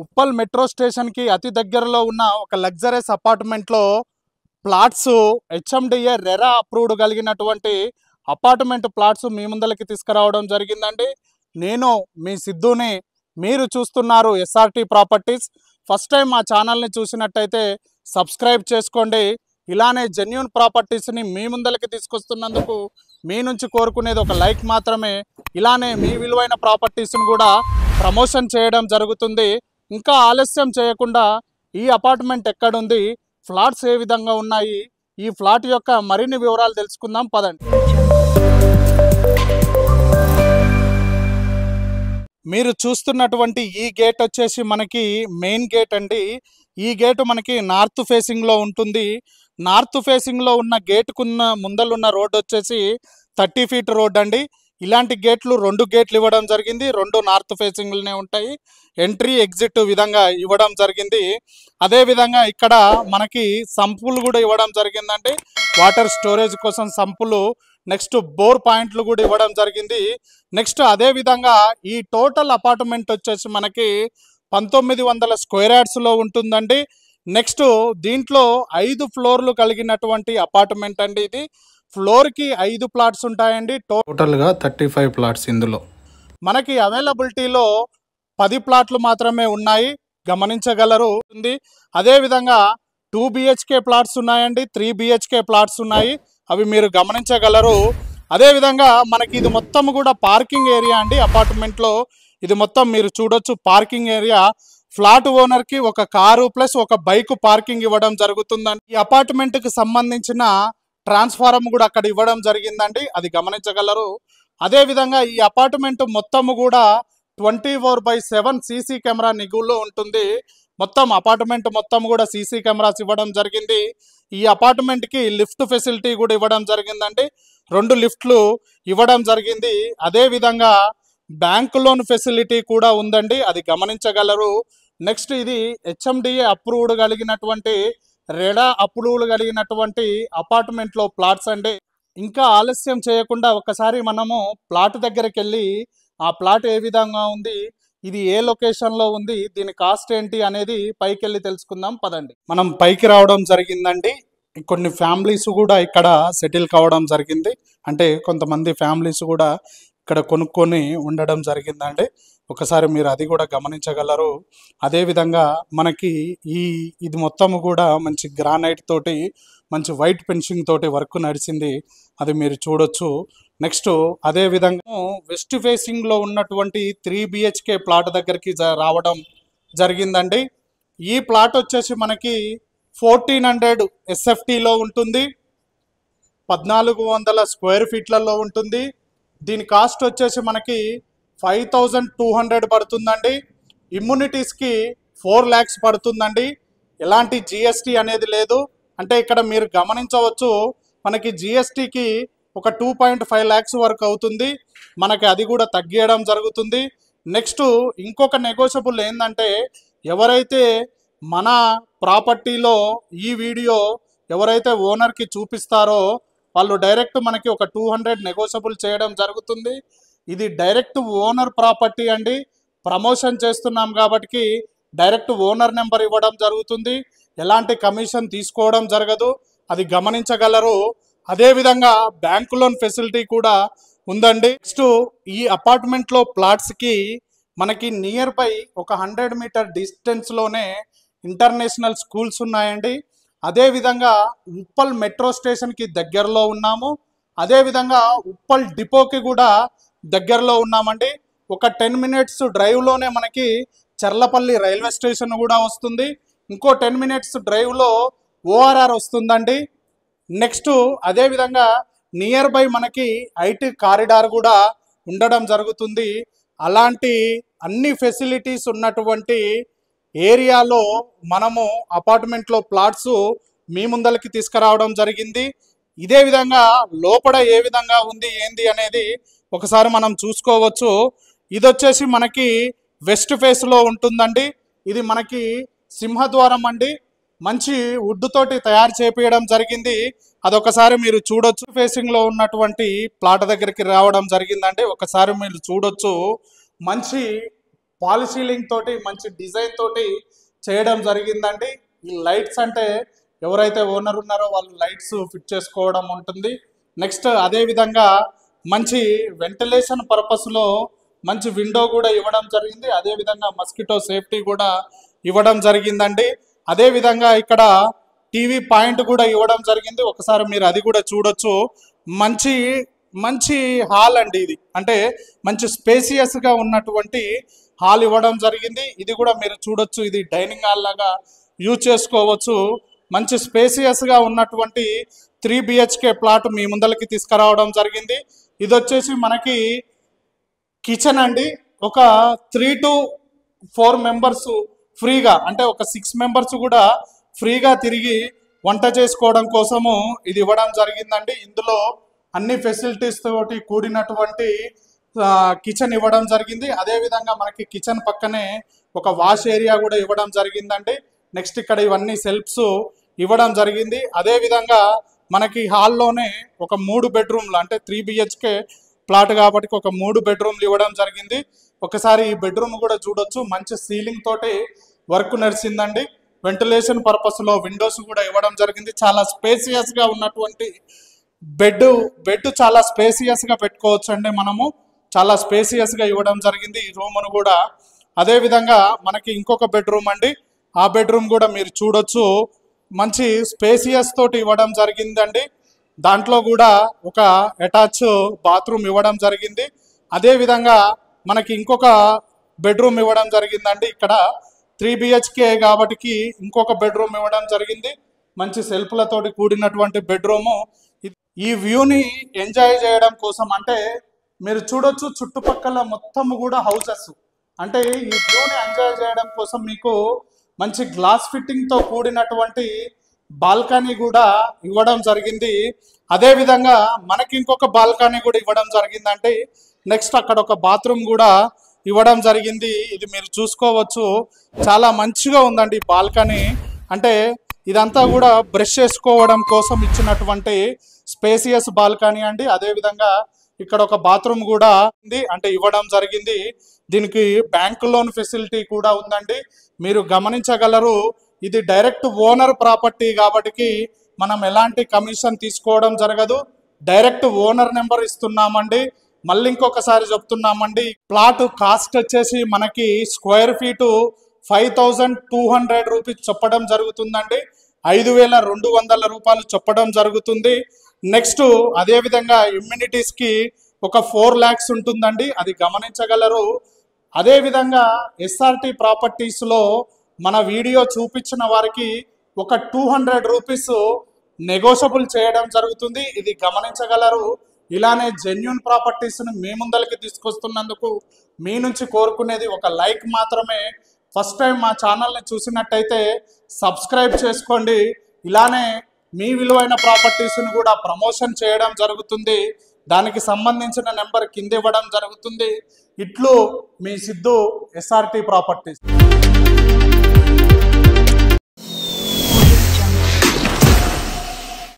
Uppal metro స్టేషన్కి అతి దగ్గరలో ఉన్న ఒక లగ్జరీస్ అపార్ట్మెంట్లో ప్లాట్స్ హెచ్ఎండిఏ రెరా అప్రూవ్డ్ కలిగినటువంటి అపార్ట్మెంట్ ప్లాట్స్ మీ ముందలకి తీసుకురావడం జరిగిందండి. నేను మీ సిద్ధుని, మీరు చూస్తున్నారు ఎస్ఆర్టీ ప్రాపర్టీస్. ఫస్ట్ టైం మా ఛానల్ని చూసినట్టయితే సబ్స్క్రైబ్ చేసుకోండి. ఇలానే జెన్యూన్ ప్రాపర్టీస్ని మీ ముందలకి తీసుకొస్తున్నందుకు మీ నుంచి కోరుకునేది ఒక లైక్ మాత్రమే. ఇలానే మీ విలువైన ప్రాపర్టీస్ని కూడా ప్రమోషన్ చేయడం జరుగుతుంది. ఇంకా ఆలస్యం చేయకుండా ఈ అపార్ట్మెంట్ ఎక్కడుంది, ఫ్లాట్స్ ఏ విధంగా ఉన్నాయి, ఈ ఫ్లాట్ యొక్క మరిన్ని వివరాలు తెలుసుకుందాం పదండి. మీరు చూస్తున్నటువంటి ఈ గేట్ వచ్చేసి మనకి మెయిన్ గేట్ అండి. ఈ గేటు మనకి నార్త్ ఫేసింగ్లో ఉంటుంది. నార్త్ ఫేసింగ్లో ఉన్న గేటుకున్న ముందలున్న రోడ్ వచ్చేసి 30 ఫీట్ రోడ్ అండి. ఇలాంటి గేట్లు 2 గేట్లు ఇవ్వడం జరిగింది. 2 నార్త్ ఫేసింగ్లోనే ఉంటాయి. ఎంట్రీ ఎగ్జిట్ విధంగా ఇవ్వడం జరిగింది. అదేవిధంగా ఇక్కడ మనకి సంపులు కూడా ఇవ్వడం జరిగిందండి. వాటర్ స్టోరేజ్ కోసం సంపులు, నెక్స్ట్ బోర్ పాయింట్లు కూడా ఇవ్వడం జరిగింది. నెక్స్ట్ అదేవిధంగా ఈ టోటల్ అపార్ట్మెంట్ వచ్చేసి మనకి 1900 స్క్వేర్ యార్డ్స్లో ఉంటుందండి. నెక్స్ట్ దీంట్లో 5 ఫ్లోర్లు కలిగినటువంటి అపార్ట్మెంట్ అండి. ఇది ఫ్లోర్కి 5 ప్లాట్స్ ఉంటాయండి. టోటల్గా 35 ప్లాట్స్ ఇందులో మనకి అవైలబిలిటీలో 10 ప్లాట్లు మాత్రమే ఉన్నాయి, గమనించగలరు. అదేవిధంగా 2 BHK ప్లాట్స్ ఉన్నాయండి, 3 BHK ప్లాట్స్ ఉన్నాయి, అవి మీరు గమనించగలరు. అదేవిధంగా మనకి ఇది మొత్తం కూడా పార్కింగ్ ఏరియా అండి. అపార్ట్మెంట్లో ఇది మొత్తం మీరు చూడొచ్చు పార్కింగ్ ఏరియా. ఫ్లాట్ ఓనర్కి ఒక కారు ప్లస్ ఒక బైక్ పార్కింగ్ ఇవ్వడం జరుగుతుందండి. ఈ అపార్ట్మెంట్కి సంబంధించిన ట్రాన్స్ఫారం కూడా అక్కడ ఇవ్వడం జరిగిందండి, అది గమనించగలరు. అదేవిధంగా ఈ అపార్ట్మెంట్ మొత్తము కూడా 24/7 సీసీ కెమెరా నిఘులో ఉంటుంది. మొత్తం అపార్ట్మెంట్ మొత్తం కూడా సీసీ కెమెరాస్ ఇవ్వడం జరిగింది. ఈ అపార్ట్మెంట్కి లిఫ్ట్ ఫెసిలిటీ కూడా ఇవ్వడం జరిగిందండి. 2 లిఫ్ట్లు ఇవ్వడం జరిగింది. అదేవిధంగా బ్యాంక్ లోన్ ఫెసిలిటీ కూడా ఉందండి, అది గమనించగలరు. నెక్స్ట్ ఇది హెచ్ఎండిఏ అప్రూవ్డ్ కలిగినటువంటి రెడా అప్రూవ్డ్ కలిగినటువంటి అపార్ట్మెంట్లో ప్లాట్స్ అండి. ఇంకా ఆలస్యం చేయకుండా ఒకసారి మనము ప్లాట్ దగ్గరికి వెళ్ళి ఆ ప్లాట్ ఏ విధంగా ఉంది, ఇది ఏ లొకేషన్లో ఉంది, దీని కాస్ట్ ఏంటి అనేది పైకి వెళ్ళి తెలుసుకుందాం పదండి. మనం పైకి రావడం జరిగిందండి. కొన్ని ఫ్యామిలీస్ కూడా ఇక్కడ సెటిల్ కావడం జరిగింది. అంటే కొంతమంది ఫ్యామిలీస్ కూడా ఇక్కడ కొనుక్కొని ఉండడం జరిగిందండి. ఒకసారి మీరు అది కూడా గమనించగలరు. అదేవిధంగా మనకి ఇది మొత్తము కూడా మంచి గ్రానైట్ తోటి, మంచి వైట్ ఫినిషింగ్ తోటి వర్క్ నడిచింది, అది మీరు చూడొచ్చు. నెక్స్ట్ అదేవిధంగా వెస్ట్ ఫేసింగ్లో ఉన్నటువంటి 3 BHK ప్లాట్ దగ్గరికి రావడం జరిగిందండి. ఈ ప్లాట్ వచ్చేసి మనకి 1400 SFTలో ఉంటుంది, 1400 స్క్వేర్ ఫీట్లలో ఉంటుంది. దీని కాస్ట్ వచ్చేసి మనకి 5200 పడుతుందండి. ఇమ్యూనిటీస్కి 4 lakhs పడుతుందండి. ఎలాంటి జిఎస్టీ అనేది లేదు. అంటే ఇక్కడ మీరు గమనించవచ్చు, మనకి జిఎస్టీకి ఒక 2.5 lakhs వరకు అవుతుంది. మనకి అది కూడా తగ్గియడం జరుగుతుంది. నెక్స్ట్ ఇంకొక నెగోషియబుల్ ఏంటంటే, ఎవరైతే మన ప్రాపర్టీలో ఈ వీడియో ఎవరైతే ఓనర్కి చూపిస్తారో వాళ్ళు డైరెక్ట్ మనకి ఒక 200 నెగోషియబుల్ చేయడం జరుగుతుంది. ఇది డైరెక్ట్ ఓనర్ ప్రాపర్టీ అండి. ప్రమోషన్ చేస్తున్నాం కాబట్టి డైరెక్ట్ ఓనర్ నెంబర్ ఇవ్వడం జరుగుతుంది. ఎలాంటి కమిషన్ తీసుకోవడం జరగదు, అది గమనించగలరు. అదేవిధంగా బ్యాంక్ లోన్ ఫెసిలిటీ కూడా ఉందండి. నెక్స్ట్ ఈ అపార్ట్మెంట్లో ప్లాట్స్కి మనకి నియర్ బై ఒక 100 మీటర్ డిస్టెన్స్లోనే ఇంటర్నేషనల్ స్కూల్స్ ఉన్నాయండి. అదేవిధంగా ఉప్పల్ మెట్రో స్టేషన్కి దగ్గరలో ఉన్నాము. అదేవిధంగా ఉప్పల్ డిపోకి కూడా దగ్గరలో ఉన్నామండి. ఒక 10 minutes డ్రైవ్లోనే మనకి చర్లపల్లి రైల్వే స్టేషన్ కూడా వస్తుంది. ఇంకో 10 minutes డ్రైవ్లో ORR వస్తుందండి. నెక్స్ట్ అదేవిధంగా నియర్ బై మనకి ఐటీ కారిడార్ కూడా ఉండడం జరుగుతుంది. అలాంటి అన్ని ఫెసిలిటీస్ ఉన్నటువంటి ఏరియాలో మనము అపార్ట్మెంట్లో ప్లాట్స్ మీ ముందలకి తీసుకురావడం జరిగింది. ఇదే విధంగా లోపల ఏ విధంగా ఉంది ఏంది అనేది ఒకసారి మనం చూసుకోవచ్చు. ఇది వచ్చేసి మనకి వెస్ట్ ఫేస్లో ఉంటుందండి. ఇది మనకి సింహద్వారం అండి, మంచి వుడ్ తోటి తయారు చేపించడం జరిగింది. అదొకసారి మీరు చూడొచ్చు. ఫేసింగ్లో ఉన్నటువంటి ప్లాట్ దగ్గరికి రావడం జరిగిందండి. ఒకసారి మీరు చూడొచ్చు, మంచి పాలిసీలింగ్ తోటి మంచి డిజైన్ తోటి చేయడం జరిగిందండి. ఈ లైట్స్ అంటే ఎవరైతే ఓనర్ ఉన్నారో వాళ్ళు లైట్స్ ఫిట్ చేసుకోవడం ఉంటుంది. నెక్స్ట్ అదే విధంగా మంచి వెంటిలేషన్ పర్పస్లో మంచి విండో కూడా ఇవ్వడం జరిగింది. అదే విధంగా మస్కిటో సేఫ్టీ కూడా ఇవ్వడం జరిగిందండి. అదే విధంగా ఇక్కడ టీవీ పాయింట్ కూడా ఇవ్వడం జరిగింది. ఒకసారి మీరు అది కూడా చూడొచ్చు. మంచి మంచి హాల్ అండి ఇది, అంటే మంచి స్పేసియస్గా ఉన్నటువంటి హాల్ ఇవ్వడం జరిగింది. ఇది కూడా మీరు చూడొచ్చు, ఇది డైనింగ్ హాల్ లాగా యూజ్ చేసుకోవచ్చు. మంచి స్పేసియస్గా ఉన్నటువంటి 3 BHK ప్లాట్ మీ ముందలకి తీసుకురావడం జరిగింది. ఇది వచ్చేసి మనకి కిచెన్ అండి. ఒక 3 to 4 మెంబర్స్ ఫ్రీగా, అంటే ఒక 6 మెంబర్స్ కూడా ఫ్రీగా తిరిగి వంట చేసుకోవడం కోసము ఇది ఇవ్వడం జరిగిందండి. ఇందులో అన్ని ఫెసిలిటీస్ తోటి కూడినటువంటి కిచెన్ ఇవ్వడం జరిగింది. అదేవిధంగా మనకి కిచెన్ పక్కనే ఒక వాష్ ఏరియా కూడా ఇవ్వడం జరిగిందండి. నెక్స్ట్ ఇక్కడ ఇవన్నీ సెల్ఫ్స్ ఇవ్వడం జరిగింది. అదేవిధంగా మనకి హాల్లోనే ఒక 3 బెడ్రూమ్లు, అంటే 3 BHK ప్లాట్ కాబట్టి ఒక 3 బెడ్రూమ్లు ఇవ్వడం జరిగింది. ఒకసారి ఈ బెడ్రూమ్ కూడా చూడొచ్చు. మంచి సీలింగ్ తోటి వర్క్ నడిచిందండి. వెంటిలేషన్ పర్పస్లో విండోస్ కూడా ఇవ్వడం జరిగింది. చాలా స్పేసియస్గా ఉన్నటువంటి బెడ్ చాలా స్పేసియస్గా పెట్టుకోవచ్చు అండి. మనము చాలా స్పేసియస్గా ఇవ్వడం జరిగింది ఈ రూమ్ను కూడా. అదేవిధంగా మనకి ఇంకొక బెడ్రూమ్ అండి. ఆ బెడ్రూమ్ కూడా మీరు చూడొచ్చు. మంచి స్పేసియస్ తోటి ఇవ్వడం జరిగిందండి. దాంట్లో కూడా ఒక అటాచ్ బాత్రూమ్ ఇవ్వడం జరిగింది. అదేవిధంగా మనకి ఇంకొక బెడ్రూమ్ ఇవ్వడం జరిగిందండి. ఇక్కడ 3 BHK కాబట్టి ఇంకొక బెడ్రూమ్ ఇవ్వడం జరిగింది. మంచి సెల్ఫ్లతోటి కూడినటువంటి బెడ్రూము. ఈ వ్యూని ఎంజాయ్ చేయడం కోసం, అంటే మీరు చూడొచ్చు చుట్టుపక్కల మొత్తం కూడా హౌసెస్, అంటే ఈ వ్యూని ఎంజాయ్ చేయడం కోసం మీకు మంచి గ్లాస్ ఫిట్టింగ్తో కూడినటువంటి బాల్కనీ కూడా ఇవ్వడం జరిగింది. అదేవిధంగా మనకి ఇంకొక బాల్కనీ కూడా ఇవ్వడం జరిగిందంటే నెక్స్ట్ అక్కడ ఒక బాత్రూమ్ కూడా ఇవ్వడం జరిగింది. ఇది మీరు చూసుకోవచ్చు, చాలా మంచిగా ఉందండి బాల్కనీ. అంటే ఇదంతా కూడా బ్రష్ చేసుకోవడం కోసం ఇచ్చినటువంటి స్పేసియస్ బాల్కనీ అండి. అదేవిధంగా ఇక్కడ ఒక బాత్రూమ్ కూడా ఉంది, అంటే ఇవ్వడం జరిగింది. దీనికి బ్యాంక్ లోన్ ఫెసిలిటీ కూడా ఉందండి. మీరు గమనించగలరు, ఇది డైరెక్ట్ ఓనర్ ప్రాపర్టీ కాబట్టి మనం ఎలాంటి కమిషన్ తీసుకోవడం జరగదు. డైరెక్ట్ ఓనర్ నెంబర్ ఇస్తున్నామండి. మళ్ళీ ఇంకొకసారి చెప్తున్నామండి, ప్లాట్ కాస్ట్ వచ్చేసి మనకి స్క్వేర్ ఫీటు 5200 రూపీస్ చెప్పడం జరుగుతుందండి. 5200 రూపాయలు చెప్పడం జరుగుతుంది. నెక్స్ట్ అదేవిధంగా ఇమ్యూనిటీస్కి ఒక 4 lakhs ఉంటుందండి, అది గమనించగలరు. అదేవిధంగా ఎస్ఆర్టీ ప్రాపర్టీస్లో మన వీడియో చూపించిన వారికి ఒక 200 రూపీస్ నెగోషియబుల్ చేయడం జరుగుతుంది, ఇది గమనించగలరు. ఇలానే జెన్యూన్ ప్రాపర్టీస్ని మీ ముందరికి తీసుకొస్తున్నందుకు మీ నుంచి కోరుకునేది ఒక లైక్ మాత్రమే. ఫస్ట్ టైం మా ఛానల్ని చూసినట్టయితే సబ్స్క్రైబ్ చేసుకోండి. ఇలానే మీ విలువైన ప్రాపర్టీస్ని కూడా ప్రమోషన్ చేయడం జరుగుతుంది. దానికి సంబంధించిన నెంబర్ కింద ఇవ్వడం జరుగుతుంది. ఇట్లు మీ సిద్ధు, ఎస్ఆర్టీ ప్రాపర్టీస్.